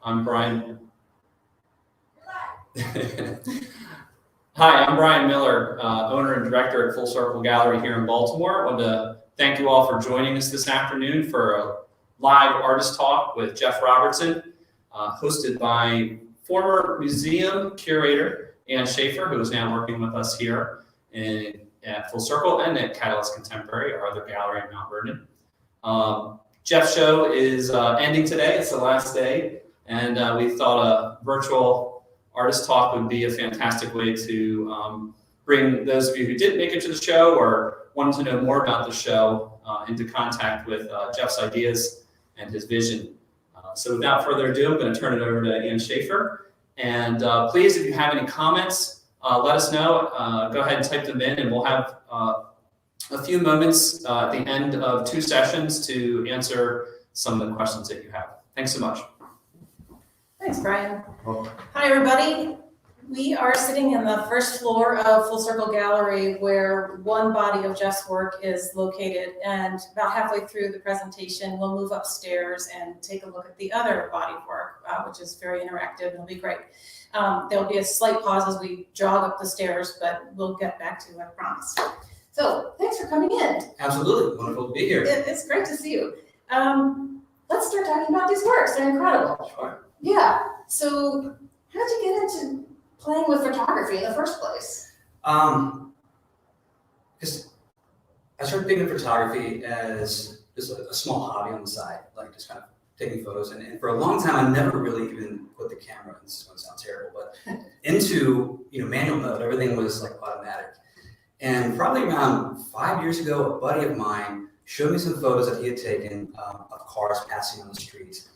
I'm Brian. Hi, I'm Brian Miller, owner and director at Full Circle Gallery here in Baltimore. I wanted to thank you all for joining us this afternoon for a live artist talk with Geoff Robertson, hosted by former museum curator Ann Schaefer, who is now working with us here at Full Circle and at Catalyst Contemporary, our other gallery in Mount Vernon. Geoff's show is ending today. It's the last day, and we thought a virtual artist talk would be a fantastic way to bring those of you who didn't make it to the show or wanted to know more about the show into contact with Geoff's ideas and his vision. So without further ado, I'm going to turn it over to Ann Schaefer. And please, if you have any comments, let us know. Go ahead and type them in, and we'll have a few moments at the end of 2 sessions to answer some of the questions that you have. Thanks so much. Thanks, Brian. Hi, everybody. We are sitting in the first floor of Full Circle Gallery, where one body of Geoff's work is located. And about halfway through the presentation, we'll move upstairs and take a look at the other body of work, which is very interactive. It'll be great. There'll be a slight pause as we jog up the stairs, but we'll get back to it, I promise. So thanks for coming in. Absolutely. Wonderful to be here. It's great to see you. Let's start talking about these works. They're incredible. Sure. Yeah. So how'd you get into playing with photography in the first place? Because I started thinking of photography as just a small hobby on the side, like just kind of taking photos. And for a long time, I never really even put the camera, and this is going to sound terrible, but into manual mode. Everything was like automatic. And probably around 5 years ago, a buddy of mine showed me some photos that he had taken of cars passing on the street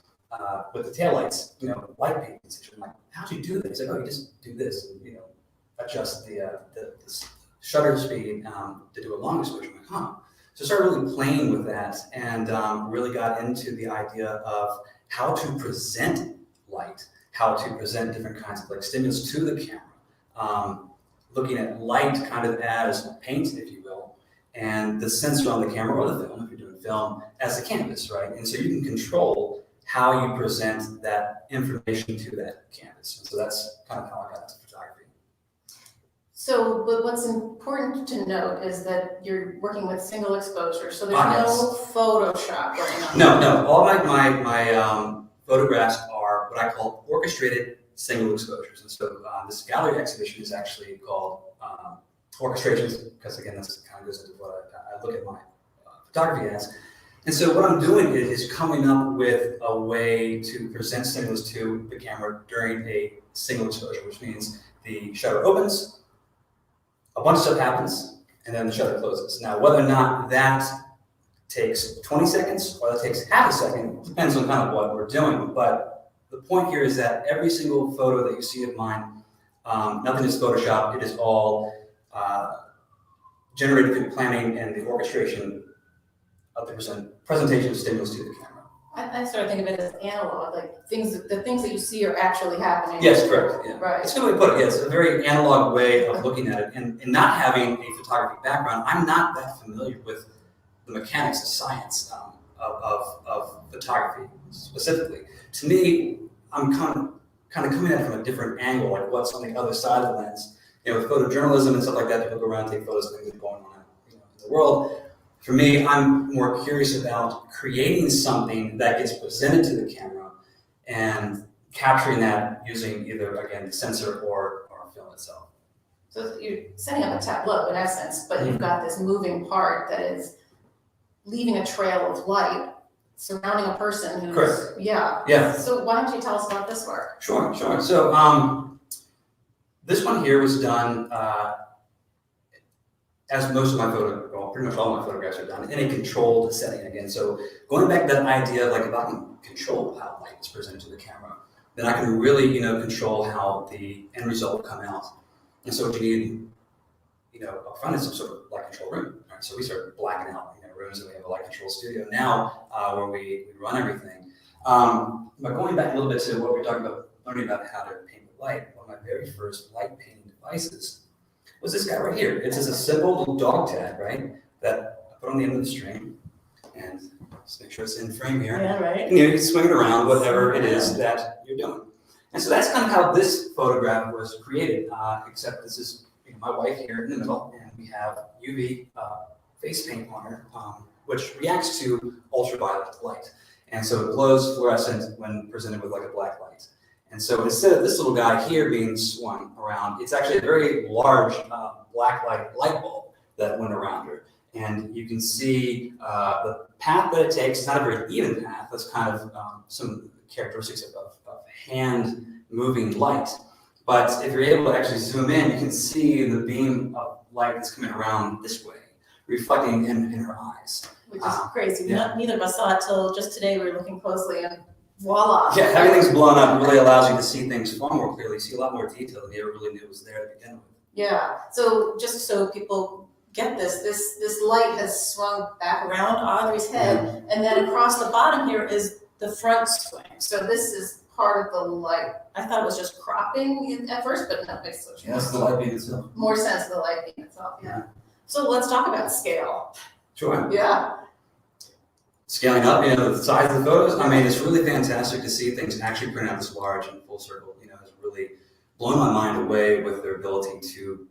with the taillights, light paintings. I'm like, how'd you do this? He's like, oh, you just do this and, adjust the shutter speed to do a long exposure. I'm like, huh. So I started really playing with that and really got into the idea of how to present light, how to present different kinds of like stimulus to the camera. Looking at light kind of as paint, if you will, and the sensor on the camera or the film, if you're doing film, as the canvas, right? And so you can control how you present that information to that canvas. And so that's kind of how I got into photography. So, but what's important to note is that you're working with single exposure, so there's no Photoshop going on. No. All my photographs are what I call orchestrated single exposures. And so this gallery exhibition is actually called Orchestrations, because again, this kind of goes into what I look at my photography as. And so what I'm doing is coming up with a way to present stimulus to the camera during a single exposure, which means the shutter opens, a bunch of stuff happens, and then the shutter closes. Now, whether or not that takes 20 seconds or that takes half a second depends on kind of what we're doing. But the point here is that every single photo that you see of mine, nothing is Photoshop. It is all generated through planning and the orchestration of the presentation of stimulus to the camera. I sort of think of it as analog, like the things that you see are actually happening. Yes, correct. Yeah. Right. It's a good way to put it. Yes, a very analog way of looking at it. And not having a photography background, I'm not that familiar with the mechanics of science of photography specifically. To me, I'm kind of coming at it from a different angle, like what's on the other side of the lens. With photojournalism and stuff like that, people go around and take photos of things that are going on in the world. For me, I'm more curious about creating something that gets presented to the camera and capturing that using either, again, the sensor or film itself. So you're setting up a tableau in essence, but you've got this moving part that is leaving a trail of light surrounding a person who's... Correct. Yeah. So why don't you tell us about this work? Sure. So this one here was done as most of my pretty much all my photographs are done in a controlled setting again. So going back to that idea of like, if I can control how light is presented to the camera, then I can really, control how the end result will come out. And so what you need, up front is some sort of light control room. Right? So we start blacking out, rooms, and we have a light control studio now where we run everything. But going back a little bit to what we were talking about, learning about how to paint with light, one of my very first light painting devices was this guy right here. It's just a simple little dog tag, right, that I put on the end of the string and Just make sure it's in frame here. Yeah, right. And you can swing it around, whatever it is that you're doing. And so that's kind of how this photograph was created, except this is my wife here in the middle, and we have UV face paint on her, which reacts to ultraviolet light. And so it glows fluorescent when presented with like a black light. And so instead of this little guy here being swung around, it's actually a very large black light bulb that went around her. And you can see the path that it takes. It's not a very even path. That's kind of some characteristics of hand moving light. But if you're able to actually zoom in, you can see the beam of light that's coming around this way, reflecting in her eyes. Which is crazy. Yeah. Neither of us saw it till just today. We were looking closely and voila. Yeah, everything's blown up. It really allows you to see things far more clearly, see a lot more detail than you ever really knew was there to begin with. Yeah. So just so people get this light has swung back around Audrey's head, and then across the bottom here is the front swing. So this is part of the light. I thought it was just cropping at first, but no, it makes so Yeah, that's the light beam itself. more sense of the light beam itself. Yeah. So let's talk about scale. Sure. Yeah. Scaling up, the size of the photos, I mean, it's really fantastic to see things actually print out this large and full circle. Has really blown my mind away with their ability to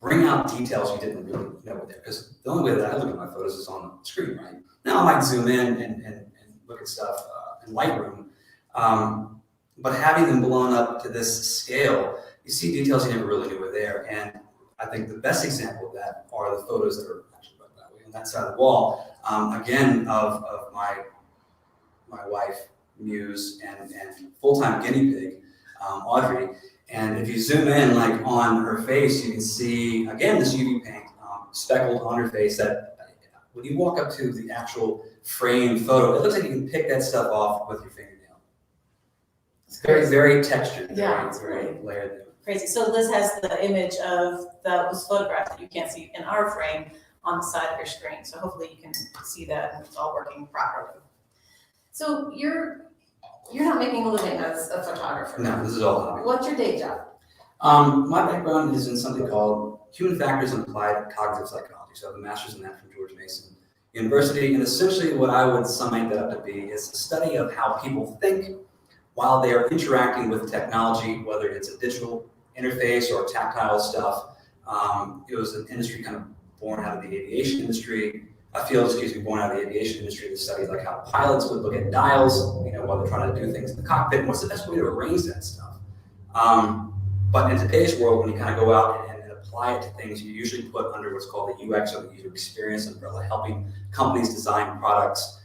bring out details you didn't really know were there. Because the only way that I look at my photos is on the screen, right? Now I might zoom in and look at stuff in Lightroom, but having them blown up to this scale, you see details you never really knew were there. And I think the best example of that are the photos that are actually right that way on that side of the wall. Again, of my wife, Muse, and full-time guinea pig, Audrey. And if you zoom in, like on her face, you can see again this UV paint speckled on her face. That when you walk up to the actual frame photo, it looks like you can pick that stuff off with your fingernail. It's very, very textured. Yeah, it's very layered. Crazy. So Liz has the image of those photographs that you can't see in our frame on the side of your screen. So hopefully you can see that and it's all working properly. So you're not making a living as a photographer. No, this is all hobby. What's your day job? My background is in something called Human Factors and Applied Cognitive Psychology. So I have a master's in that from George Mason University. And essentially what I would summate that up to be is a study of how people think while they are interacting with technology, whether it's a digital interface or tactile stuff. It was an industry kind of born out of the aviation industry, a field, born out of the aviation industry to study like how pilots would look at dials, while they're trying to do things in the cockpit, and what's the best way to arrange that stuff. But in today's world, when you kind of go out and apply it to things, you usually put under what's called the UX or the user experience umbrella, helping companies design products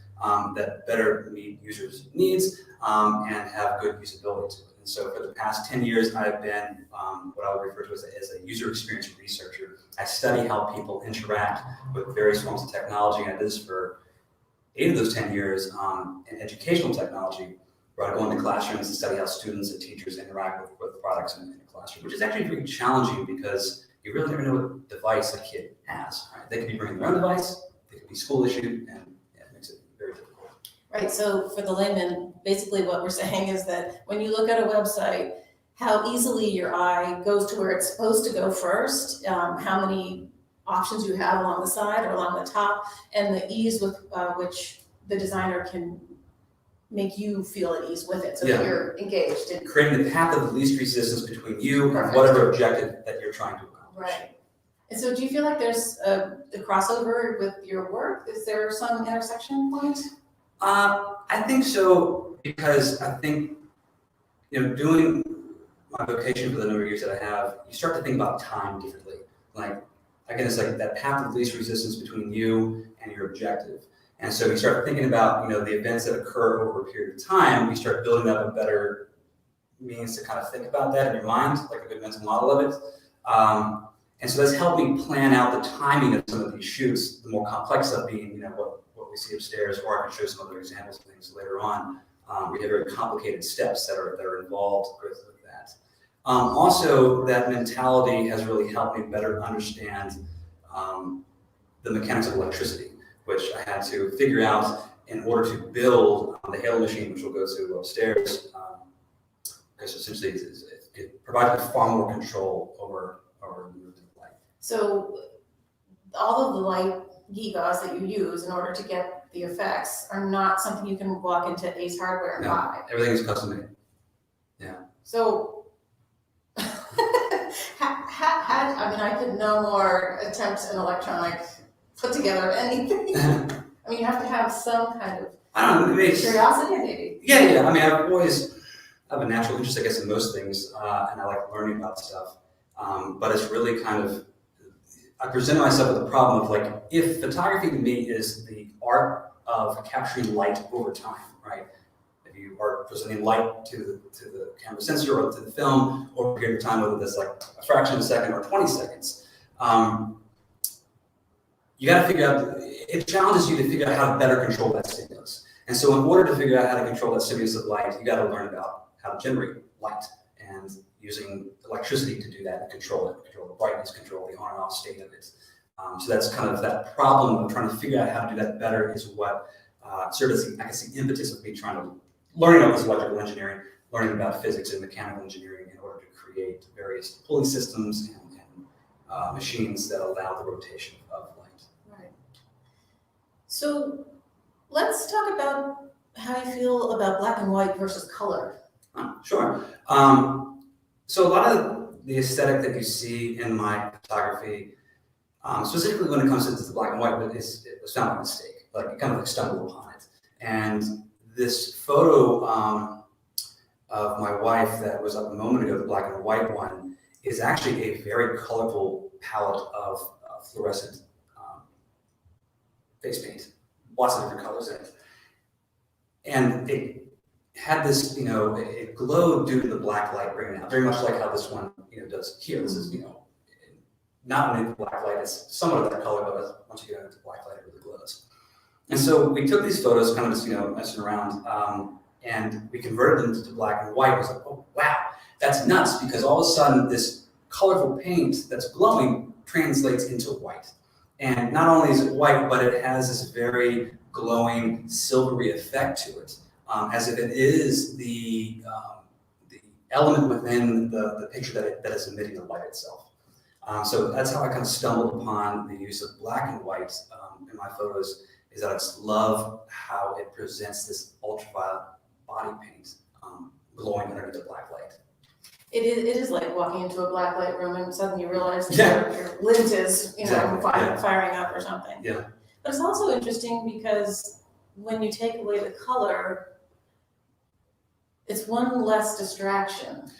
that better meet users' needs and have good usability to it. And so for the past 10 years, I've been what I would refer to as a user experience researcher. I study how people interact with various forms of technology, and I did this for 8 of those 10 years in educational technology, where I go into classrooms and study how students and teachers interact with products in a classroom, which is actually very challenging because you really never know what device a kid has. Right? They could be bringing their own device, they could be school issued, and it makes it very difficult. Right, so for the layman, basically what we're saying is that when you look at a website, how easily your eye goes to where it's supposed to go first, how many options you have along the side or along the top, and the ease with which the designer can make you feel at ease with it so that you're engaged. In creating the path of least resistance between you Perfect. and whatever objective that you're trying to accomplish. Right. And so do you feel like there's the crossover with your work? Is there some intersection point? I think so, because I think, doing my vocation for the number of years that I have, you start to think about time differently. Like, again, it's like that path of least resistance between you and your objective. And so you start thinking about, the events that occur over a period of time, you start building up a better means to kind of think about that in your mind, like a good mental model of it. And so that's helped me plan out the timing of some of these shoots, the more complex stuff being, what we see upstairs, or I can show some other examples of things later on. We have very complicated steps that are involved with that. Also, that mentality has really helped me better understand the mechanics of electricity, which I had to figure out in order to build the Halo machine, which we'll go to upstairs, because essentially it provides me far more control over the movement of light. So all of the light gewgaws that you use in order to get the effects are not something you can walk into Ace Hardware and buy. Everything is custom made. So, I mean, I could no more attempt an electronic put together anything. I mean, you have to have some kind of I don't know, maybe curiosity, maybe. Yeah. I mean, I have a natural interest, I guess, in most things, and I like learning about stuff. But it's really kind of, I presented myself with the problem of like, if photography to me is the art of capturing light over time, right? If you are presenting light to the camera sensor or to the film over a period of time, whether that's like a fraction of a second or 20 seconds, you got to figure out, it challenges you to figure out how to better control that stimulus. And so in order to figure out how to control that stimulus of light, you got to learn about how to generate light and using electricity to do that and control it, control the brightness, control the on and off state of it. So that's kind of that problem of trying to figure out how to do that better is what served as the impetus of me trying to learning about this electrical engineering, learning about physics and mechanical engineering in order to create various pulley systems and machines that allow the rotation of light. Right. So let's talk about how you feel about black and white versus color. Sure. So a lot of the aesthetic that you see in my photography, specifically when it comes to the black and white, it was found by mistake. Like you kind of like stumbled upon it. And this photo of my wife that was up a moment ago, the black and white one, is actually a very colorful palette of fluorescent face paint, lots of different colors in it. And it had this, it glowed due to the black light bringing out, very much like how this one, does here. This is, not only the black light, it's somewhat of that color, but once you get into black light, it really glows. And so we took these photos, kind of just, messing around, and we converted them to black and white. It was like, oh, wow, that's nuts, because all of a sudden this colorful paint that's glowing translates into white. And not only is it white, but it has this very glowing, silvery effect to it, as if it is the element within the picture that is emitting the light itself. So that's how I kind of stumbled upon the use of black and white in my photos, is that I just love how it presents this ultraviolet body paint glowing underneath the black light. It is like walking into a black light room and suddenly you realize that your lens is, firing up or something. Yeah. But it's also interesting because when you take away the color, it's one less distraction.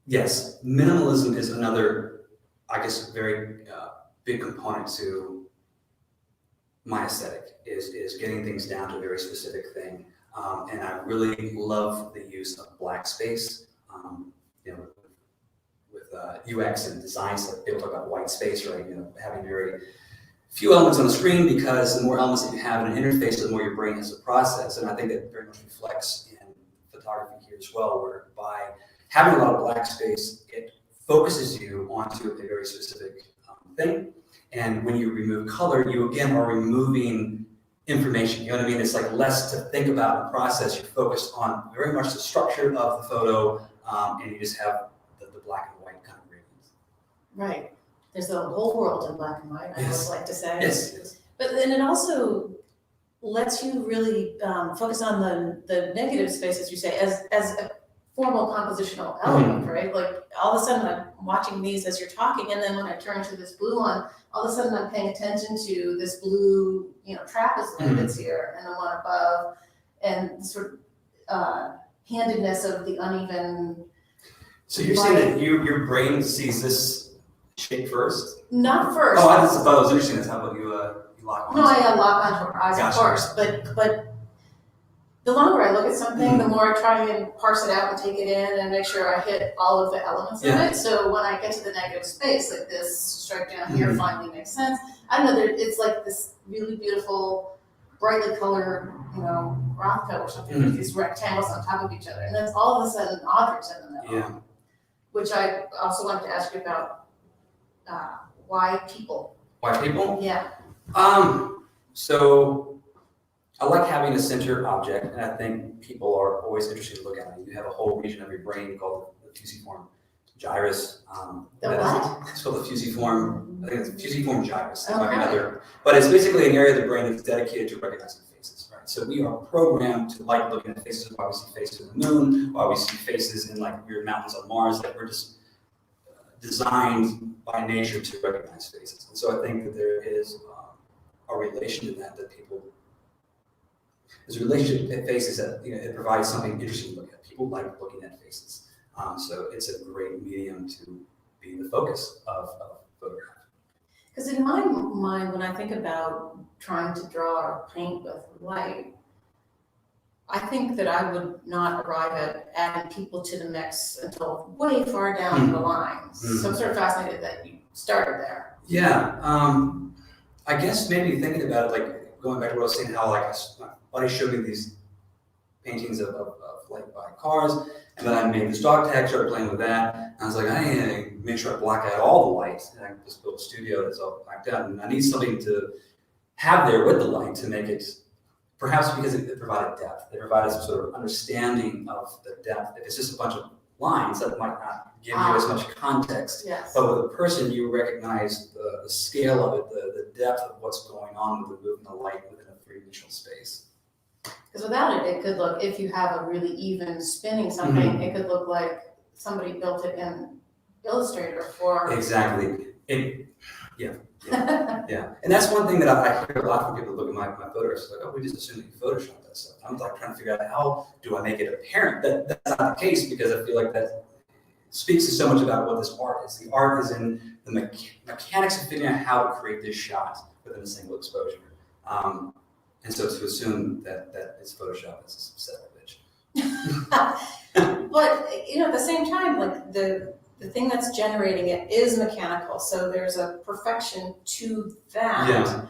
Yes, minimalism is another, I guess, very big component to my aesthetic, is getting things down to a very specific thing. And I really love the use of black space. With UX and design stuff, people talk about white space, right? Having very few elements on the screen, because the more elements that you have in an interface, the more your brain has to process. And I think that very much reflects in photography here as well, where by having a lot of black space, it focuses you onto a very specific thing. And when you remove color, you again are removing information. You know what I mean? It's like less to think about and process. You're focused on very much the structure of the photo, and you just have the black and white kind of radiance. Right. There's a whole world in black and white, I Yes. would like to say. Yes. But then it also lets you really focus on the negative space, as you say, as a formal compositional element, right? Like all of a sudden I'm watching these as you're talking, and then when I turn to this blue one, all of a sudden I'm paying attention to this blue, trapezoid that's here, and the one above, and sort of handedness of the uneven. So you're saying that your brain sees this shape first? Not first. Oh, I thought it was interesting. That's how about you lock on. No, I lock onto her eyes, Gotcha. of course, but the longer I look at something, the more I try and parse it out and take it in and make sure I hit all of the elements of it. So when I get to the negative space, like this stripe down here finally makes sense. I don't know, it's like this really beautiful, brightly colored, Rothko or something, with these rectangles on top of each other. And then all of a sudden, Audrey's in the middle. Yeah. Which I also wanted to ask you about, why people? Why people? Yeah. So I like having a center object, and I think people are always interested to look at it. You have a whole region of your brain called the fusiform gyrus. The what? It's called the fusiform. I think it's fusiform gyrus. There might be Okay. another, but it's basically an area of the brain that's dedicated to recognizing faces, right? So we are programmed to like looking at faces. Why we see faces on the moon, why we see faces in like weird mountains on Mars. Like we're just designed by nature to recognize faces. And so I think that there is a relation to that people. There's a relationship to faces that it provides something interesting to look at. People like looking at faces. So it's a great medium to be the focus of photograph. Because in my mind, when I think about trying to draw or paint with light, I think that I would not arrive at adding people to the mix until way far down the line. So I'm sort of fascinated that you started there. Yeah, I guess maybe thinking about it, like going back to what I was saying, how like my buddy showed me these paintings of like by cars, and then I made this dog tag, started playing with that, and I was like, I need to make sure I black out all the light, and I just built a studio that's all blacked out, and I need something to have there with the light to make it, perhaps because it provided depth, it provided some sort of understanding of the depth. If it's just a bunch of lines, that might not give you as much context, Yes. but with a person, you recognize the scale of it, the depth of what's going on with the movement of light within a three-dimensional space. Because without it, it could look, if you have a really even spinning something, it could look like somebody built it in Illustrator for. Exactly. Yeah. And that's one thing that I hear a lot from people who look at my photos. Like, oh, we just assume that you Photoshop that stuff. I'm like trying to figure out how do I make it apparent that that's not the case, because I feel like that speaks to so much about what this art is. The art is in the mechanics of figuring out how to create this shot within a single exposure. And so to assume that it's Photoshop is a set of bitch. But at the same time, like the thing that's generating it is mechanical, so there's a perfection to that. Yeah.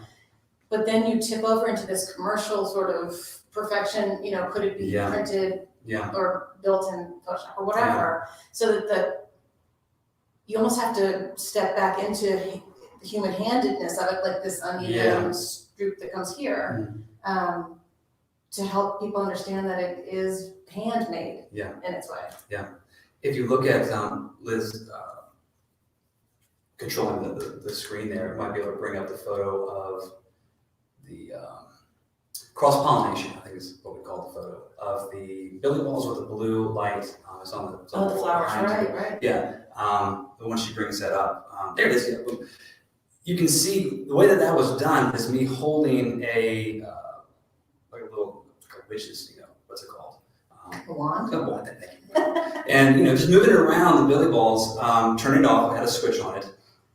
But then you tip over into this commercial sort of perfection. Could it be printed or built in Photoshop or whatever? So that you almost have to step back into the human-handedness of it, like this uneven droop that comes here, to help people understand that it is handmade in its way. Yeah. If you look at Liz controlling the screen there, it might be able to bring up the photo of the cross-pollination, I think is what we call the photo, of the billy balls with the blue light. It's on the the flowers, right. Yeah, the one she brings that up. There it is. Yeah, boom. You can see the way that was done is me holding a like a little witch's, what's it called? A wand? A wand, thank you. And just moving it around the billy balls, turning it off, I had a switch on it,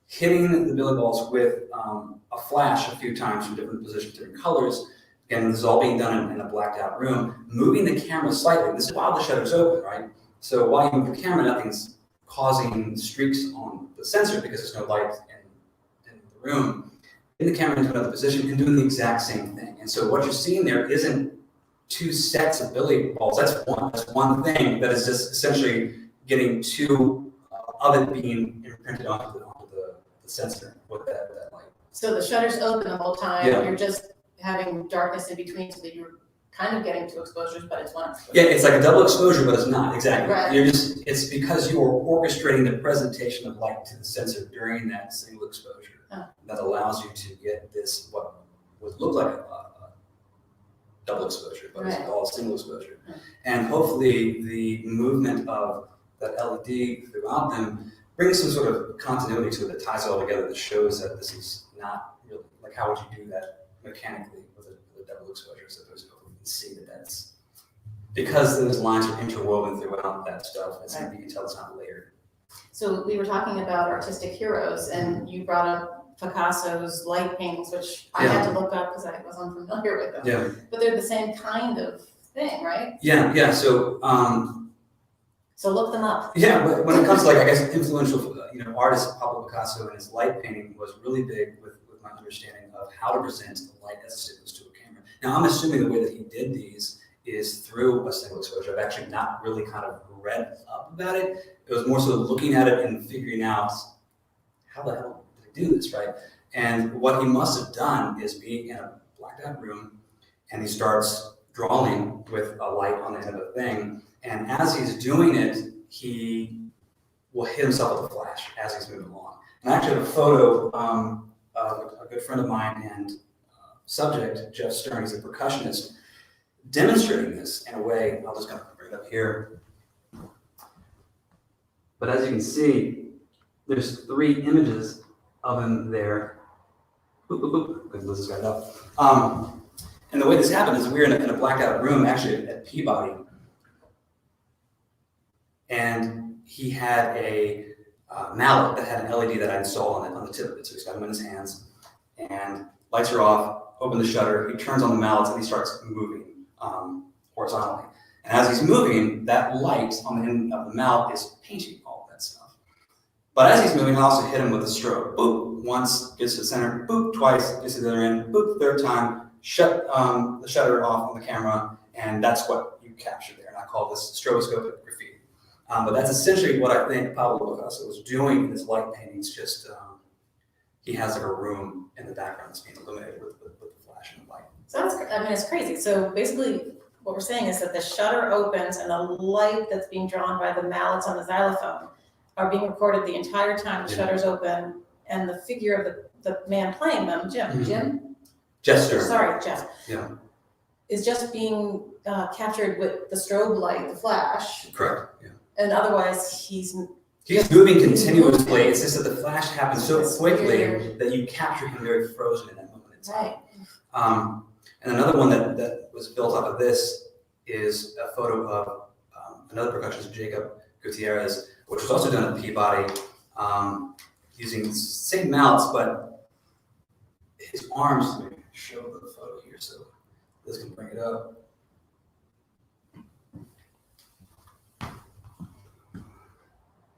hitting the billy balls with a flash a few times from different positions, different colors. Again, this is all being done in a blacked out room, moving the camera slightly. This is while the shutter's open, right? So while you move the camera, nothing's causing streaks on the sensor because there's no light in the room. Getting the camera into another position and doing the exact same thing. And so what you're seeing there isn't two sets of billy balls. That's one thing that is just essentially getting two of it being imprinted onto the sensor with that light. So the shutter's open the whole time. Yeah. You're just having darkness in between, so that you're kind of getting two exposures, but it's one exposure. Yeah, it's like a double exposure, but it's not exactly. Right. It's because you are orchestrating the presentation of light to the sensor during that single exposure that allows you to get this what would look like a double exposure, but it's all single exposure. And hopefully the movement of that LED throughout them brings some sort of continuity to it that ties it all together, that shows that this is not really, like, how would you do that mechanically with a double exposure, so those people can see that that's, because those lines are interwoven throughout that stuff, you can tell it's not layered. So we were talking about artistic heroes, and you brought up Picasso's light paintings, which I had to look up because I was unfamiliar with them. Yeah. But they're the same kind of thing, right? Yeah. So look them up. Yeah, but when it comes to, like, I guess, influential, artist, Pablo Picasso and his light painting was really big with my understanding of how to present the light as a stimulus to a camera. Now, I'm assuming the way that he did these is through a single exposure. I've actually not really kind of read up about it. It was more so looking at it and figuring out how the hell did he do this, right? And what he must have done is being in a blacked out room, and he starts drawing with a light on the end of the thing. And as he's doing it, he will hit himself with a flash as he's moving along. And I actually have a photo of a good friend of mine and subject, Jeff Stern, he's a percussionist, demonstrating this in a way. I'll just kind of bring it up here. But as you can see, there's 3 images of him there. Boop, boop, boop. Good, Liz has got it up. And the way this happened is we were in a blacked out room, actually at Peabody. And he had a mallet that had an LED that I installed on the tip of it. So he's got them in his hands. And lights are off, open the shutter, he turns on the mallets and he starts moving horizontally. And as he's moving, that light on the end of the mallet is painting all of that stuff. But as he's moving, I also hit him with a strobe. Boop, once, gets to the center, boop, twice, gets to the other end, boop, third time, shut the shutter off on the camera, and that's what you captured there. And I call this stroboscopic graffiti. But that's essentially what I think Pablo Picasso was doing in his light paintings, just he has like a room in the background that's being illuminated with the flash and the light. So that's, I mean, it's crazy. So basically what we're saying is that the shutter opens and the light that's being drawn by the mallets on the xylophone are being recorded the entire time the shutter's open, and the figure of the man playing them, Jim? Jeff Stern. Sorry, Jeff. Yeah. Is just being captured with the strobe light, the flash. Correct, yeah. And otherwise he's moving continuously. It's just that the flash happens so It's quickly weird. that you capture him very frozen in that moment in time. right. And another one that was built off of this is a photo of another percussionist, Jacob Gutierrez, which was also done at Peabody, using the same mallets, but his arms, let me show the photo here so this can bring it up.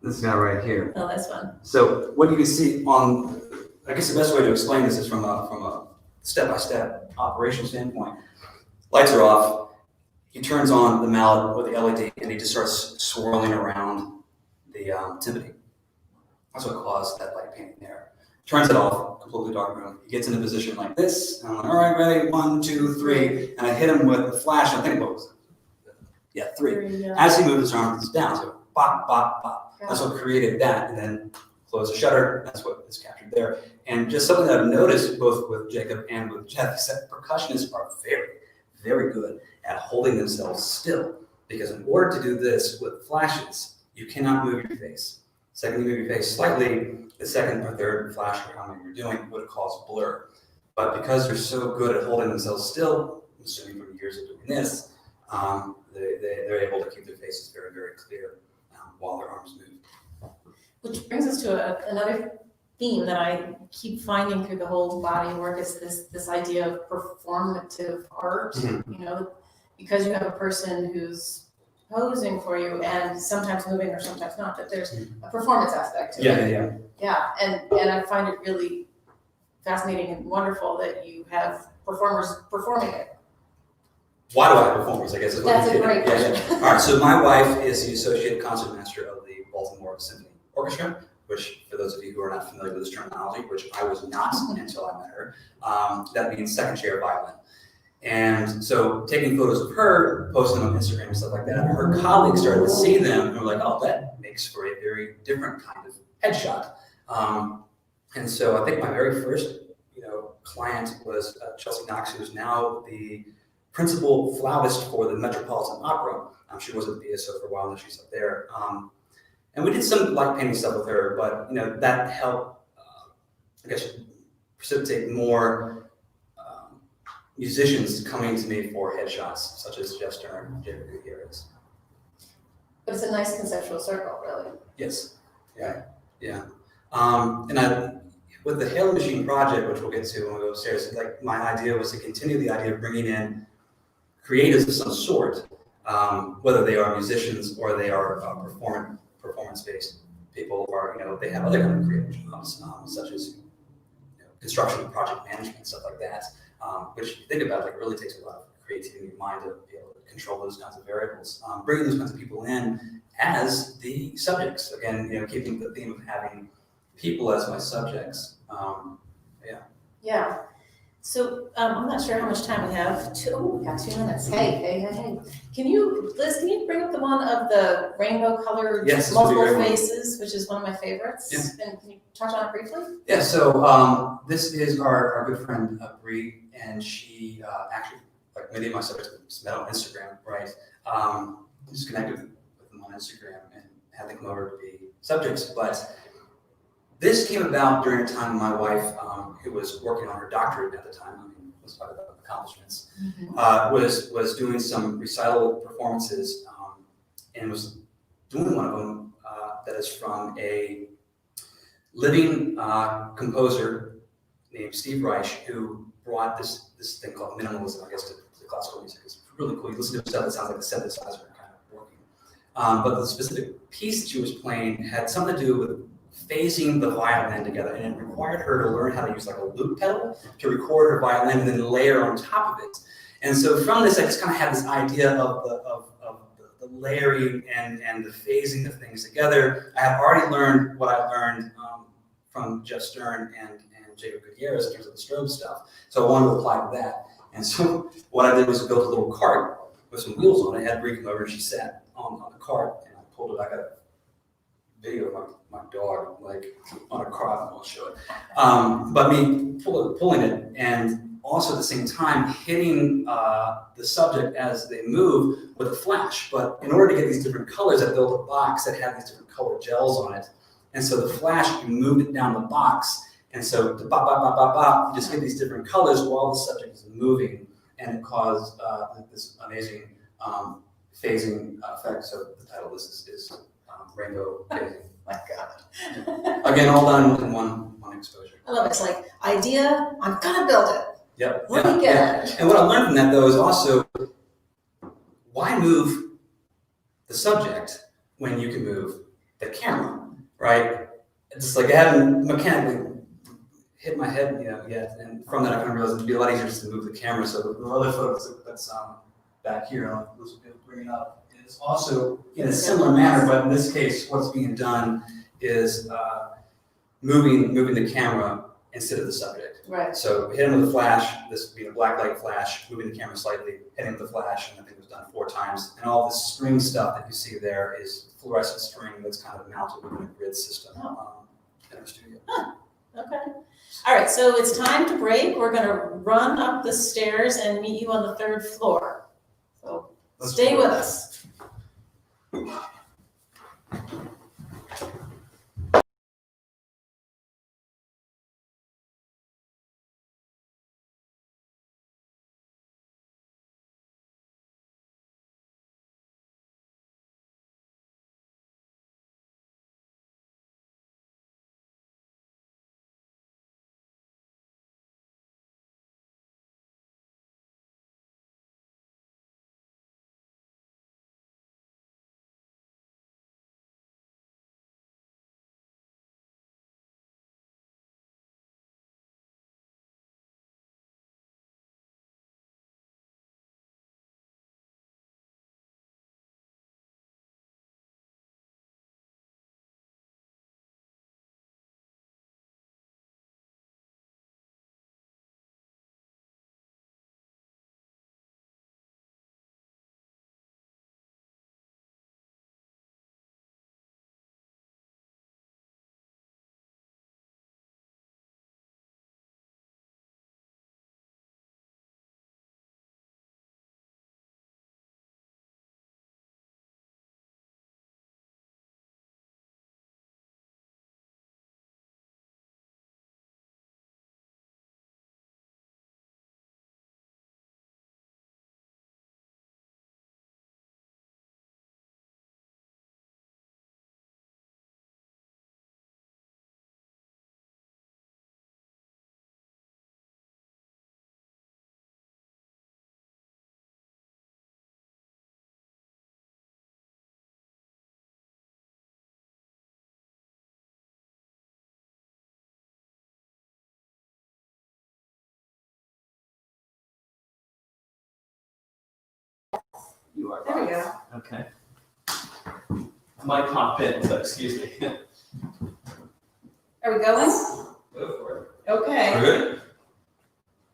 This guy right here. Oh, that's fun. So what you can see on, I guess the best way to explain this is from a step-by-step operation standpoint. Lights are off. He turns on the mallet with the LED and he just starts swirling around the timpani. That's what caused that light painting there. Turns it off, completely dark room. He gets in a position like this. And I'm like, all right, ready, 1, 2, 3. And I hit him with the flash. I think what was it? Yeah, 3. As he moved his arms down, so bop, bop, bop. That's what created that. And then close the shutter. That's what is captured there. And just something that I've noticed both with Jacob and with Jeff is that percussionists are very, very good at holding themselves still. Because in order to do this with flashes, you cannot move your face. Second, you move your face slightly, the second or third flash or how many you're doing would cause blur. But because they're so good at holding themselves still, I'm assuming from years of doing this, they're able to keep their faces very, very clear while their arms move. Which brings us to another theme that I keep finding through the whole body of work is this idea of performative art. Mm-hmm. You know, because you have a person who's posing for you and sometimes moving or sometimes not, that there's a performance aspect to it. Yeah, and I find it really fascinating and wonderful that you have performers performing it. Why do I have performers, I guess is what That's you're a great getting. question. All right, so my wife is the associate concertmaster of the Baltimore Symphony Orchestra, which for those of you who are not familiar with this terminology, which I was not until I met her, that means second chair violin. And so taking photos of her, posting them on Instagram and stuff like that, her colleagues started to see them and were like, oh, that makes for a very different kind of headshot. And so I think my very first, client was Chelsea Knox, who's now the principal flautist for the Metropolitan Opera. She was at the BSO for a while, and she's up there. And we did some light painting stuff with her, but that helped, I guess, precipitate more musicians coming to me for headshots, such as Geoff Stern and Jacob Gutierrez. But it's a nice conceptual circle, really. Yes. Yeah. And with the Hail Machine project, which we'll get to when we go upstairs, like my idea was to continue the idea of bringing in creatives of some sort, whether they are musicians or they are performance-based people, or they have other kind of creative jobs, such as construction and project management, stuff like that, which if you think about, really takes a lot of creativity in mind to be able to control those kinds of variables. Bringing those kinds of people in as the subjects, again, keeping the theme of having people as my subjects. Yeah. So I'm not sure how much time we have. We got 2 minutes. Hey. Liz, can you bring up the one of the rainbow colored Yes, this would be multiple great one. faces, which is one of my favorites? Yeah. And can you touch on it briefly? Yeah, so this is our good friend Bree, and she actually, like many of my subjects, met on Instagram, right? Just connected with them on Instagram and had them come over to be subjects. But this came about during a time when my wife, who was working on her doctorate at the time, I mean, was part of the accomplishments, was doing some recital performances and was doing one of them that is from a living composer named Steve Reich, who brought this thing called minimalism, I guess, to classical music. It's really cool. You listen to stuff that sounds like a synthesizer kind of working. But the specific piece that she was playing had something to do with phasing the violin together, and it required her to learn how to use like a loop pedal to record her violin and then layer on top of it. And so from this, I just kind of had this idea of the layering and the phasing of things together. I had already learned what I learned from Jeff Stern and Jacob Gutierrez in terms of the strobe stuff. So I wanted to apply to that. And so what I did was build a little cart with some wheels on it. I had Bree come over and she sat on the cart, and I pulled it. I got a video of my dog like on a cart. I'll show it. But me pulling it, and also at the same time hitting the subject as they move with a flash. But in order to get these different colors, I built a box that had these different color gels on it. And so the flash, you moved it down the box. And so the bop, bop, bop, bop, bop, you just get these different colors while the subject is moving. And it caused this amazing phasing effect. So the title of this is Rainbow Phasing. My God. Again, all done in one exposure. I love it. It's like, idea, I'm gonna build it. Yep. Let me get it. And what I learned from that, though, is also why move the subject when you can move the camera, right? It's like I hadn't mechanically hit my head yet, and from that I kind of realized it'd be a lot easier just to move the camera. So the other photos that's back here, I'll bring it up, is also in a similar manner, but in this case, what's being done is moving the camera instead of the subject. Right. So hit him with a flash, this being a black light flash, moving the camera slightly, hitting with the flash, and I think it was done 4 times. And all this string stuff that you see there is fluorescent string that's kind of mounted within a grid system in our studio. Okay. All right, so it's time to break. We're gonna run up the stairs and meet you on the 3rd floor. So stay with us. You are There we right. go. Okay. Mic not fit, so excuse me. Are we going? Go for it. Okay. We're good?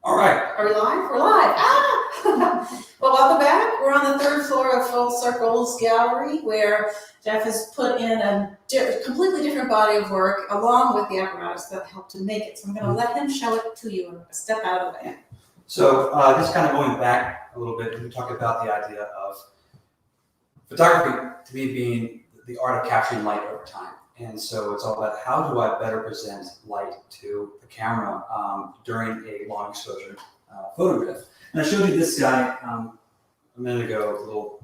All right. Are we live? We're live. Ah! Well, welcome back. We're on the 3rd floor of Full Circle's gallery, where Geoff has put in a completely different body of work along with the apparatus that helped to make it. So I'm going to let him show it to you and step out of the way. So just kind of going back a little bit, we talked about the idea of photography to me being the art of capturing light over time. And so it's all about how do I better present light to the camera during a long exposure photograph. And I showed you this guy a minute ago with a little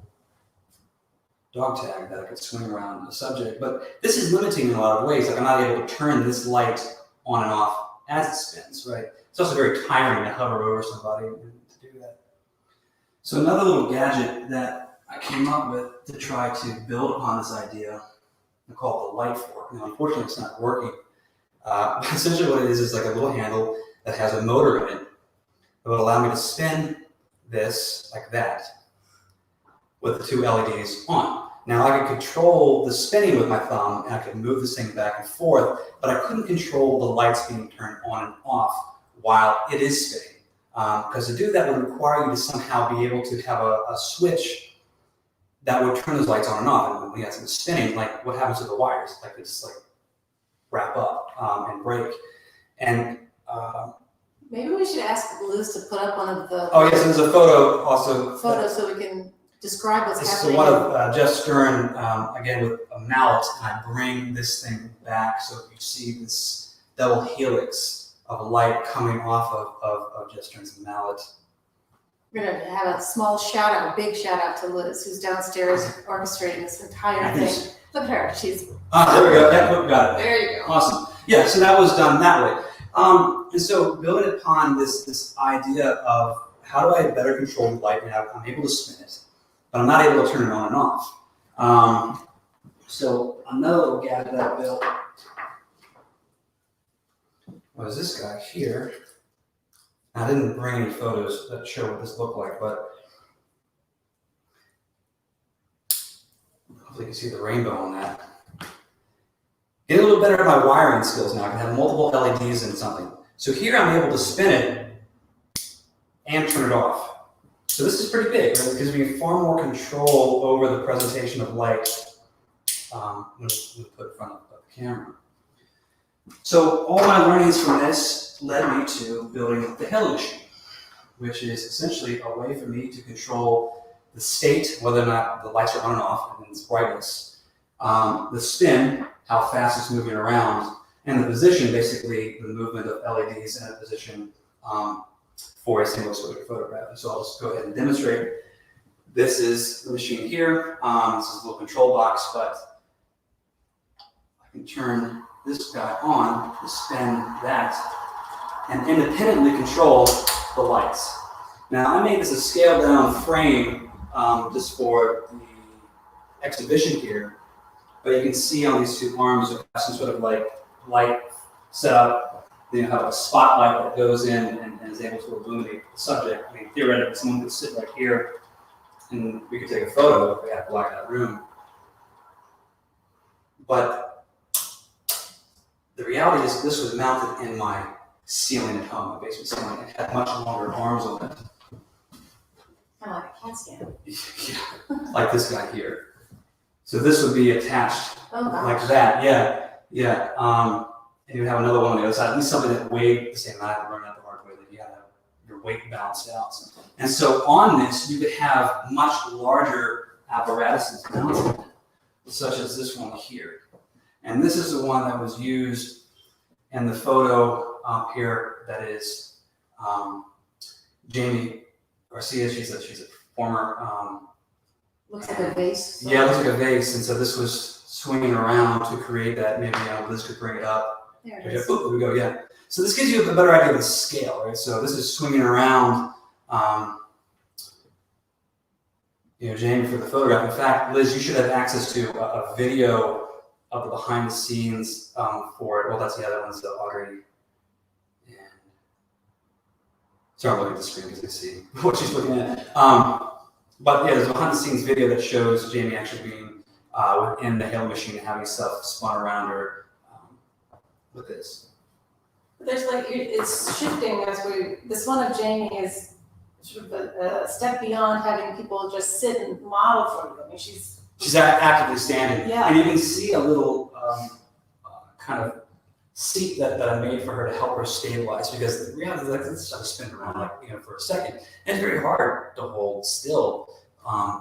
dog tag that I could swing around the subject. But this is limiting in a lot of ways. Like I'm not able to turn this light on and off as it spins, right? It's also very tiring to hover over somebody and to do that. So another little gadget that I came up with to try to build upon this idea, I call it the light fork. Now, unfortunately, it's not working. Essentially what it is like a little handle that has a motor in it that would allow me to spin this like that with the 2 LEDs on. Now, I could control the spinning with my thumb, and I could move this thing back and forth, but I couldn't control the lights being turned on and off while it is spinning. Because to do that would require you to somehow be able to have a switch that would turn those lights on and off. And when we had some spinning, like what happens to the wires? Like they just like wrap up and break. And Maybe we should ask Liz to put up one of the oh yes, there's a photo also. photos so we can describe what's This is happening. one of Geoff Stern, again with a mallet, and I bring this thing back so you see this double helix of light coming off of Geoff Stern's mallet. We're going to have a small shout out, a big shout out to Liz, who's downstairs orchestrating this entire thing. Look at her, she's. There we go. Yeah, got it. There you go. Awesome. Yeah, so that was done that way. And so building upon this idea of how do I better control the light, and I'm able to spin it, but I'm not able to turn it on and off. So another little gadget that I built was this guy here. I didn't bring any photos that show what this looked like, but hopefully you can see the rainbow on that. Get a little better at my wiring skills now. I can have multiple LEDs in something. So here I'm able to spin it and turn it off. So this is pretty big, right? It gives me far more control over the presentation of light when we put in front of the camera. So all my learnings from this led me to building the halo machine, which is essentially a way for me to control the state, whether or not the lights are on and off, and its brightness, the spin, how fast it's moving around, and the position, basically the movement of LEDs in a position for a single exposure photograph. And so I'll just go ahead and demonstrate. This is the machine here. This is a little control box, but I can turn this guy on to spin that and independently control the lights. Now I made this a scaled down frame just for the exhibition here, but you can see on these 2 arms you have some sort of like light set up. You have a spotlight that goes in and is able to illuminate the subject. I mean, theoretically, someone could sit right here and we could take a photo if we had a black out room. But the reality is this was mounted in my ceiling at home, my basement ceiling. It had much longer arms on it. Kind of like a CAT scan. Yeah, like this guy here. So this would be attached like that, yeah. And you would have another one on the other side, at least something that weighed the same amount. I learned that the hard way, that you had to have your weight balanced out. And so on this, you could have much larger apparatuses mounted, such as this one here. And this is the one that was used in the photo here that is Jamie Garcia. She's a former. Looks like a vase. Yeah, it looks like a vase. And so this was swinging around to create that. Maybe Liz could bring it up. There it is. There we go, yeah. So this gives you a better idea of the scale, right? So this is swinging around, Jamie for the photograph. In fact, Liz, you should have access to a video of the behind the scenes for it. Well, that's the other one's Audrey. And sorry, I'm looking at the screen because I see what she's looking at. But yeah, there's a behind the scenes video that shows Jamie actually being within the halo machine and having stuff spun around her with this. There's like, it's shifting this one of Jamie is sort of a step beyond having people just sit and model for you. I mean, she's actively standing. Yeah. And you can see a little kind of seat that I made for her to help her stabilize, because the reality is like this stuff spin around for a second. And it's very hard to hold still,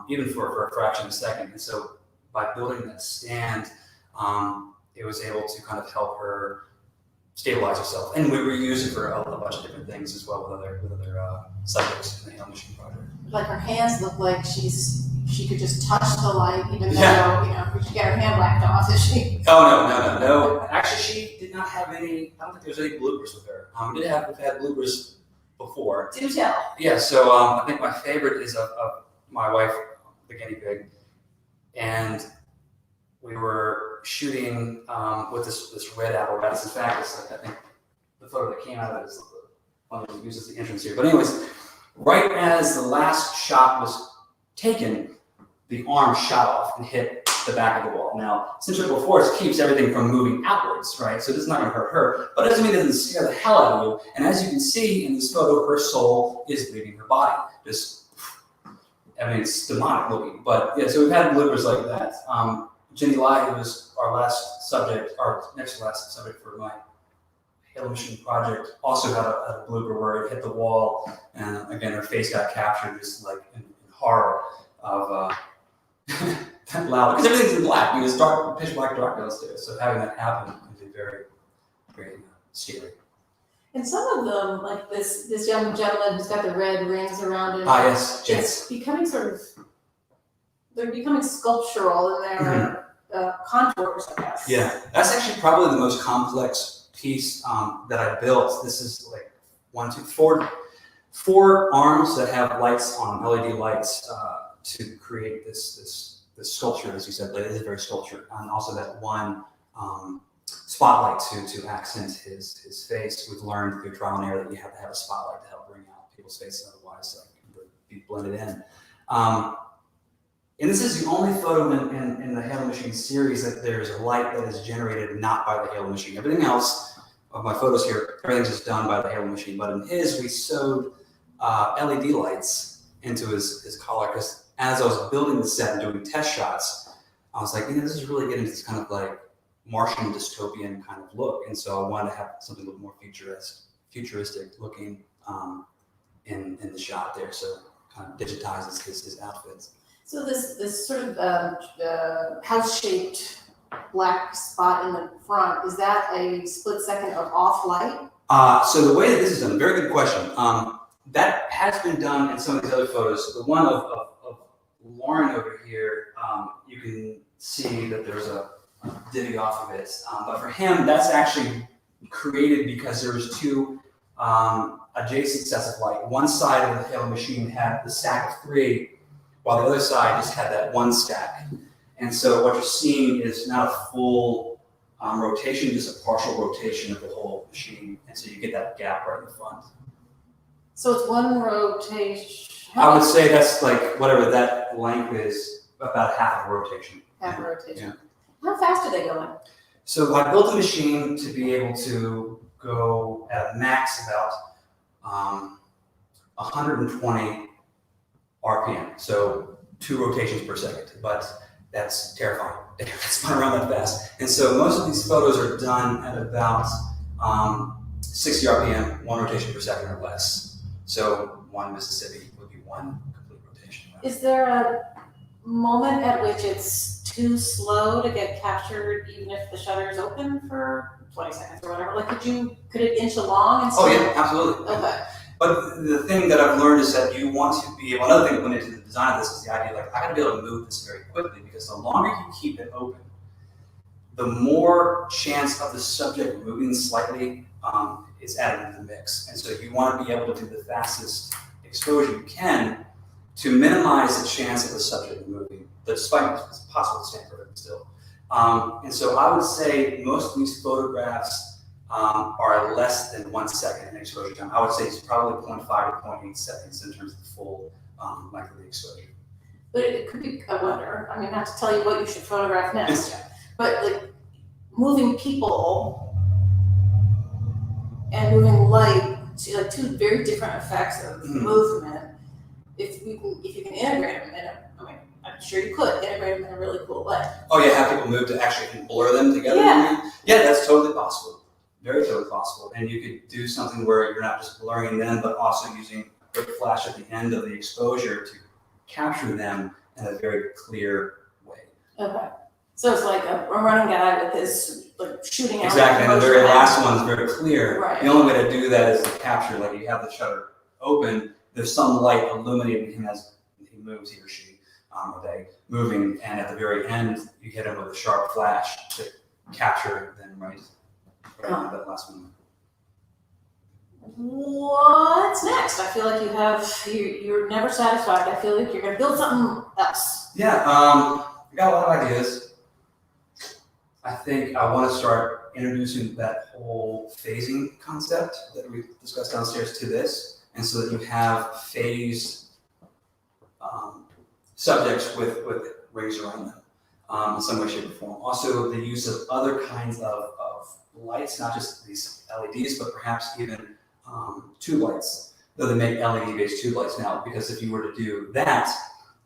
even for a fraction of a second. And so by building that stand, it was able to kind of help her stabilize herself. And we reuse it for a bunch of different things as well with other subjects in the Hail Machine project. like her hands look like she could just touch the light, even though, we should get her hand whacked off, is she? Oh, no. Actually, she did not have any, I don't think there's any bloopers with her. We've had bloopers before. Do tell. Yeah, so I think my favorite is of my wife, the guinea pig. And we were shooting with this red apparatus. In fact, it's like, I think the photo that came out of it is the one that uses the entrance here. But anyways, right as the last shot was taken, the arm shot off and hit the back of the wall. Now, centrifugal force keeps everything from moving outwards, right? So this is not going to hurt her, but it doesn't mean it doesn't scare the hell out of you. And as you can see in this photo, her soul is leaving her body. It's demonic looking. But yeah, so we've had bloopers like that. Jenny Lai, who was our next to last subject for my Hail Machine project, also had a blooper where it hit the wall, and again, her face got captured just like in horror of that loud, because everything's in black. It was dark, pitch black dark downstairs. So having that happen can be very, very scary. And some of them, like this young gentleman who's got the red rings around him. Yes. It's becoming they're becoming sculptural in their contours, I guess. Yeah, that's actually probably the most complex piece that I built. This is like 4 arms that have lights on, LED lights, to create this sculpture, as you said. But it is very sculptured, and also that one spotlight to accent his face. We've learned through trial and error that you have to have a spotlight to help bring out people's faces, otherwise they'll be blended in. And this is the only photo in the Hail Machine series that there's a light that is generated not by the Hail Machine. Everything else of my photos here, everything's just done by the Hail Machine. But in his, we sewed LED lights into his collar, because as I was building the set and doing test shots, I was like, this is really getting this kind of like Martian dystopian kind of look. And so I wanted to have something a little more futuristic looking in the shot there. So kind of digitizes his outfits. So this sort of house-shaped black spot in the front, is that a split second of off light? So the way that this is done, very good question. That has been done in some of these other photos. The one of Lauren over here, you can see that there's a divvy off of it. But for him, that's actually created because there was 2 adjacent sets of light. One side of the Hail Machine had the stack of 3, while the other side just had that 1 stack. And so what you're seeing is not a full rotation, just a partial rotation of the whole machine. And so you get that gap right in the front. So it's 1 rotation. I would say that's like whatever that length is, about half a rotation. Half a rotation. Yeah. How fast are they going? So I built a machine to be able to go at a max about 120 RPM, so 2 rotations per second, but that's terrifying. It's spun around that fast. And so most of these photos are done at about 60 RPM, 1 rotation per second or less. So 1 Mississippi would be 1 complete rotation. Is there a moment at which it's too slow to get captured, even if the shutter is open for 20 seconds or whatever? Like, could it inch along and Oh yeah, absolutely. Okay. But the thing that I've learned is that you want to be able, another thing that went into the design of this is the idea, like, I gotta be able to move this very quickly, because the longer you keep it open, the more chance of the subject moving slightly is added into the mix. And so you want to be able to do the fastest exposure you can to minimize the chance of the subject moving, despite it's possible to stand perfect still. And so I would say most of these photographs are less than 1 second in exposure time. I would say it's probably 0.5 to 0.8 seconds in terms of the full length of the exposure. But it could be, I wonder, I mean, not to tell you what you should photograph next, but like moving people and moving light, to like two very different effects of movement. If you can integrate them I'm sure you could integrate them in a really cool way. Oh yeah, have people move to actually blur them together? Yeah. Yeah, that's totally possible. Very totally possible. And you could do something where you're not just blurring them, but also using a quick flash at the end of the exposure to capture them in a very clear way. Okay. So it's like a running guy with his like shooting out. Exactly, and the very last one is very clear. Right. The only way to do that is to capture, like you have the shutter open, there's some light illuminating him as he moves, he or she, or they, moving, and at the very end, you hit him with a sharp flash to capture them right on that last one. What's next? I feel like you're never satisfied. I feel like you're gonna build something else. Yeah, I got a lot of ideas. I think I want to start introducing that whole phasing concept that we discussed downstairs to this, and so that you have phased subjects with rings around them in some way, shape, or form. Also, the use of other kinds of lights, not just these LEDs, but perhaps even tube lights, though they make LED-based tube lights now, because if you were to do that,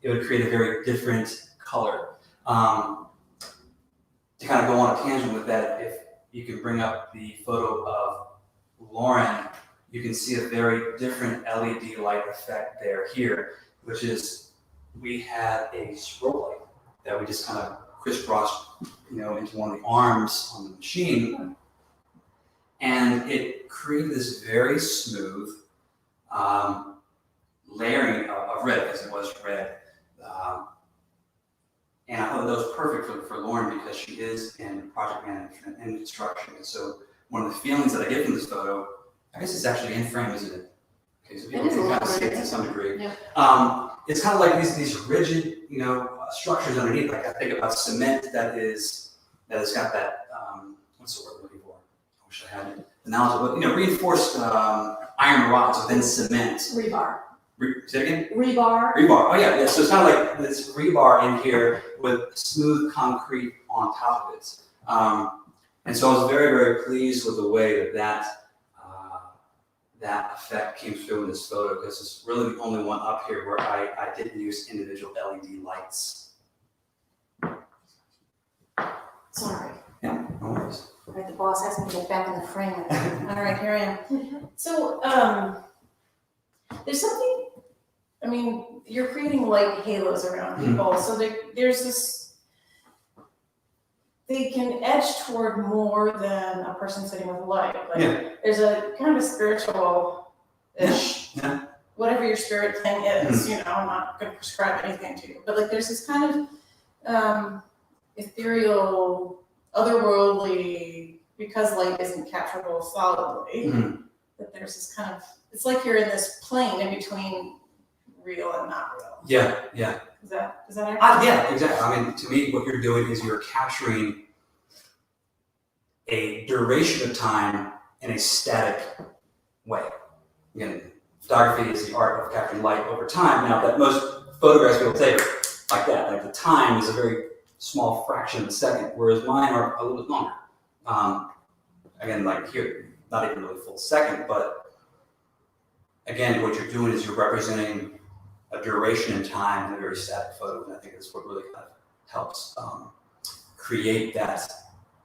it would create a very different color. To kind of go on a tangent with that, if you can bring up the photo of Lauren, you can see a very different LED light effect here, which is we had a strobe light that we just kind of crisscrossed, into one of the arms on the machine, and it created this very smooth layering of red, because it was red. And I thought that was perfect for Lauren, because she is in project management and construction. And so one of the feelings that I get from this photo, I guess it's actually in frame, isn't it? Okay, so people can kind of see it to some degree. Yeah. It's kind of like these rigid, structures underneath. Like I think about cement that is got that what's the word I'm looking for? I wish I had it. The knowledge of reinforced iron rods within cement. Rebar. Say it again? Rebar. Rebar. Oh yeah. So it's kind of like this rebar in here with smooth concrete on top of it. And so I was very, very pleased with the way that effect came through in this photo, because it's really the only one up here where I didn't use individual LED lights. Sorry. Yeah, no worries. All right, the boss asked me to get back in the frame. All right, here I am. So, there's something, you're creating light halos around people. So there's this, they can edge toward more than a person sitting with light. There's a kind of a spiritual-ish, whatever your spirit thing is, I'm not going to prescribe anything to you. But there's this kind of ethereal, otherworldly, because light isn't capturable solidly, that there's this kind of, it's like you're in this plane in between real and not real. Yeah. Is that accurate? Yeah, exactly. To me, what you're doing is you're capturing a duration of time in a static way. Again, photography is the art of capturing light over time. Now, that most photographs people take like that, like the time is a very small fraction of a second, whereas mine are a little bit longer. Again, like here, not even really a full second, but again, what you're doing is you're representing a duration in time in a very static photo, and I think that's what really kind of helps create that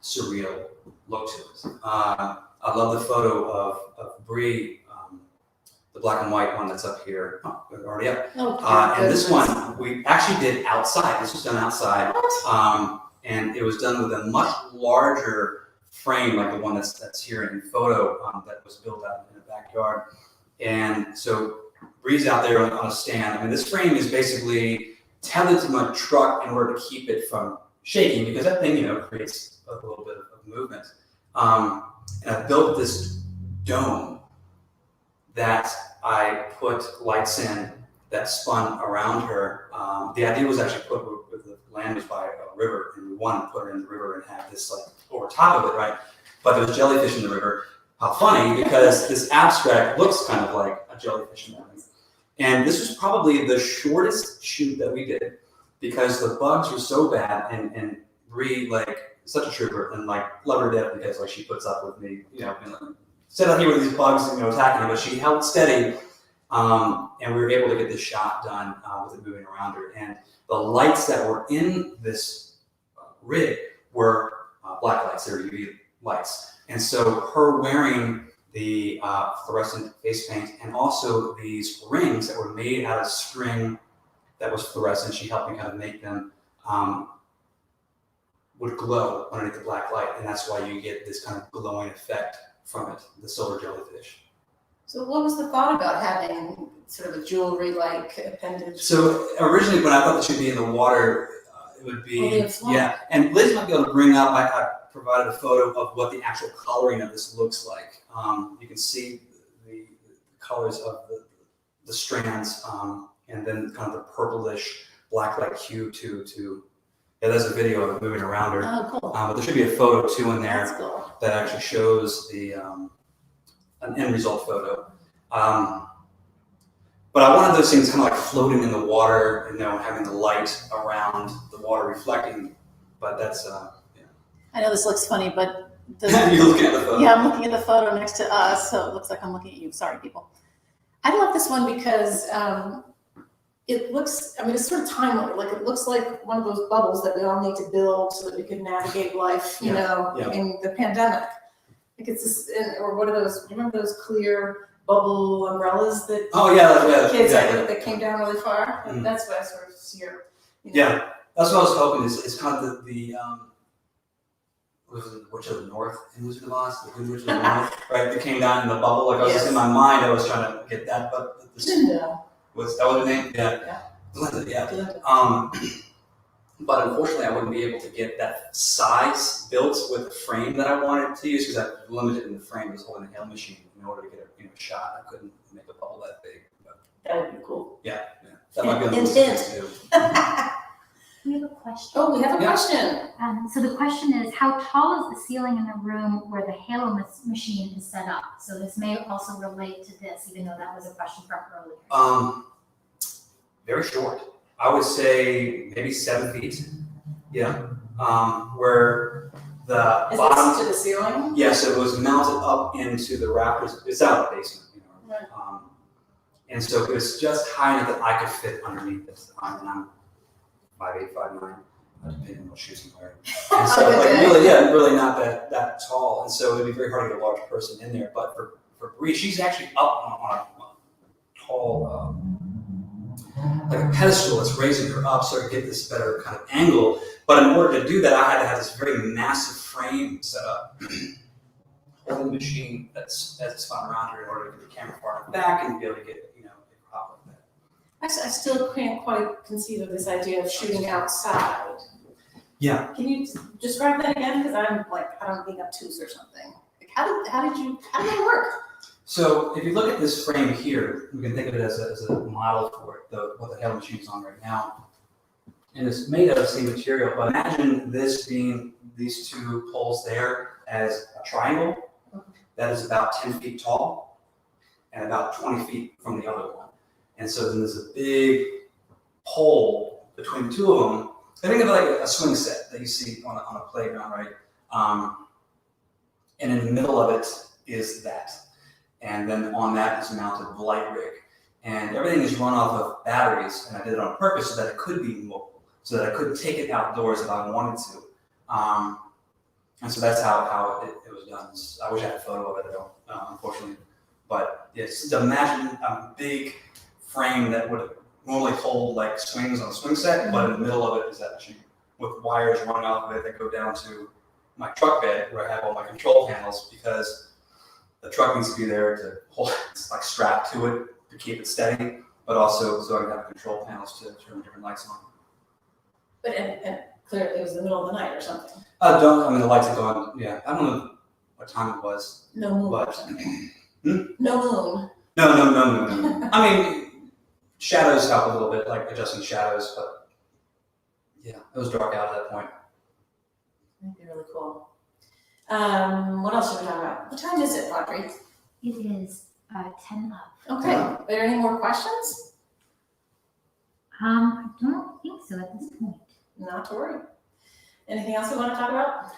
surreal look to it. I love the photo of Bree, the black and white one that's up here. Oh, we're already up. And this one we actually did outside. This was done outside, and it was done with a much larger frame, like the one that's here in photo, that was built out in the backyard. And so Bree's out there on a stand. This frame is basically tethered to my truck in order to keep it from shaking, because that thing, creates a little bit of movement. And I built this dome that I put lights in that spun around her. The idea was actually put with the land was by a river, and we wanted to put her in the river and have this over top of it, right? But there was jellyfish in the river. How funny, because this abstract looks kind of like a jellyfish in that. And this was probably the shortest shoot that we did, because the bugs were so bad, and Bree, such a trooper, and love her to death, because she puts up with me, set out here with these bugs, attacking her, but she held steady, and we were able to get this shot done with it moving around her. And the lights that were in this rig were black lights, they were UV lights. And so her wearing the fluorescent face paint and also these rings that were made out of string that was fluorescent, she helped me kind of make them, would glow underneath the black light, and that's why you get this kind of glowing effect from it, the silver jellyfish. So what was the thought about having sort of a jewelry-like appendage? So originally when I thought that she'd be in the water, it would be, and Liz might be able to bring up, I provided a photo of what the actual coloring of this looks like. You can see the colors of the strands, and then kind of the purplish black light hue to there's a video of it moving around her. Oh, cool. But there should be a photo too in there. That's cool. That actually shows the an end result photo. But I wanted those things kind of like floating in the water, having the light around the water reflecting. But that's I know this looks funny, but you're looking at the photo. Yeah, I'm looking at the photo next to us, so it looks like I'm looking at you. Sorry, people. I love this one because it looks, it's sort of timely. Like it looks like one of those bubbles that we all need to build so that we can navigate life, in the pandemic. Like it's this, or what are those? Do you remember those clear bubble umbrellas that kids that came down really far? Mm-hmm. That's what I sort of see here. Yeah, that's what I was hoping. It's kind of the what was it, Witch of the North in Wizard of Oz, the Good Witch of the North, right? That came down in the bubble. Like I was just in my mind, I was trying to get that, but was that what the name? Yeah. Glinda, yeah. But unfortunately, I wouldn't be able to get that size built with the frame that I wanted to use because I'm limited in the frame. I was holding a hail machine in order to get a shot. I couldn't make a bubble that big. But that would be cool. Yeah. That might be on the list to do. We have a question. Oh, we have a question. So the question is, how tall is the ceiling in the room where the halo machine is set up? So this may also relate to this, even though that was a question from earlier. Very short. I would say maybe 7 feet. Yeah. Where the bottom Is this to the ceiling? Yes, it was mounted up into the rafters. It's out of the basement, Right. And so it was just high enough that I could fit underneath it. And I'm 5'8", 5'9", depending on what shoes I'm wearing. And so really not that tall. And so it'd be very hard to get a large person in there. But for Bree, she's actually up on a tall, like a pedestal that's raising her up so to get this better kind of angle. But in order to do that, I had to have this very massive frame set up, holding the machine as it's spun around her in order to get the camera far enough back and be able to get a crop like that. I still can't quite conceive of this idea of shooting outside. Yeah. Can you describe that again? Because I'm like, I don't think obtuse or something. Like, how did that work? So if you look at this frame here, you can think of it as a model for it, what the hell machine is on right now. And it's made out of the same material, but imagine this being these two poles there as a triangle that is about 10 feet tall and about 20 feet from the other one. And so then there's a big hole between the two of them. I think of it like a swing set that you see on a playground, right? And in the middle of it is that. And then on that is mounted the light rig. And everything is run off of batteries, and I did it on purpose so that it could be mobile, so that I could take it outdoors if I wanted to. And so that's how it was done. I wish I had a photo of it, unfortunately. But it's imagine a big frame that would normally hold like swings on a swing set, but in the middle of it is that machine with wires running off of it that go down to my truck bed where I have all my control panels, because the truck needs to be there to hold, it's like strapped to it to keep it steady, but also so I can have control panels to turn different lights on. But and clearly it was the middle of the night or something. The lights are gone. Yeah, I don't know what time it was. No moon but, or something. No moon. No. I mean, shadows help a little bit, like adjusting shadows, but yeah, it was dark out at that point. That'd be really cool. What else should we talk about? What time is it, Audrey? It is 10 up. Okay. Are there any more questions? I don't think so at this point. Not to worry. Anything else we want to talk about?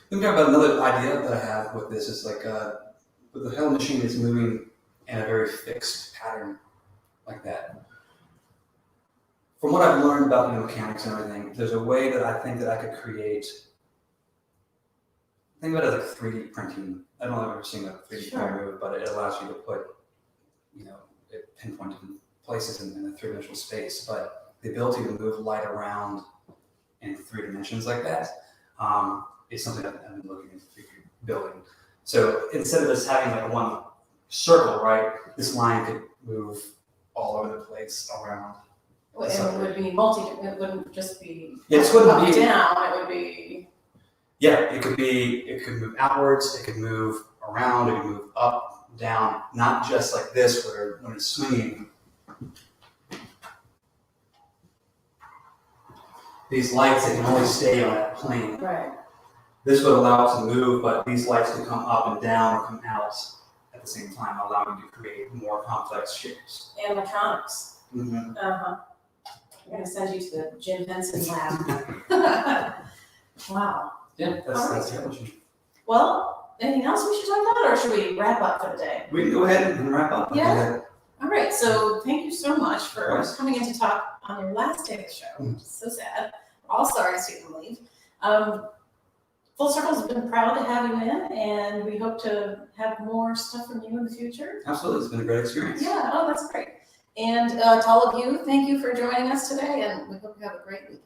Let me talk about another idea that I have with this. Is like the halo machine is moving in a very fixed pattern like that. From what I've learned about mechanics and everything, there's a way that I think that I could create. Think about it as like 3D printing. I don't know if I've ever seen a 3D printer move, but it allows you to put, it pinpoint different places in a three-dimensional space. But the ability to move light around in 3 dimensions like that is something that I've been looking into building. So instead of just having like one circle, right, this line could move all over the place around. And it would be it wouldn't just be Yes, wouldn't up be down, it would be. Yeah, it could move outwards, it could move around, it could move up, down, not just like this where when it's swinging. These lights, they can only stay on that plane. Right. This would allow it to move, but these lights could come up and down or come out at the same time, allowing you to create more complex shapes. Animatronics. Mm-hmm. I'm gonna send you to the Jim Henson lab. Wow. Yeah, that's the question. Well, anything else we should talk about, or should we wrap up for the day? We can go ahead and wrap up. Yeah. All right, so thank you so much for coming in to talk on your last day of the show, which is so sad. We're all sorry to see you leave. Full Circle's been proud to have you in, and we hope to have more stuff from you in the future. Absolutely, it's been a great experience. Yeah, oh, that's great. And to all of you, thank you for joining us today, and we hope you have a great weekend.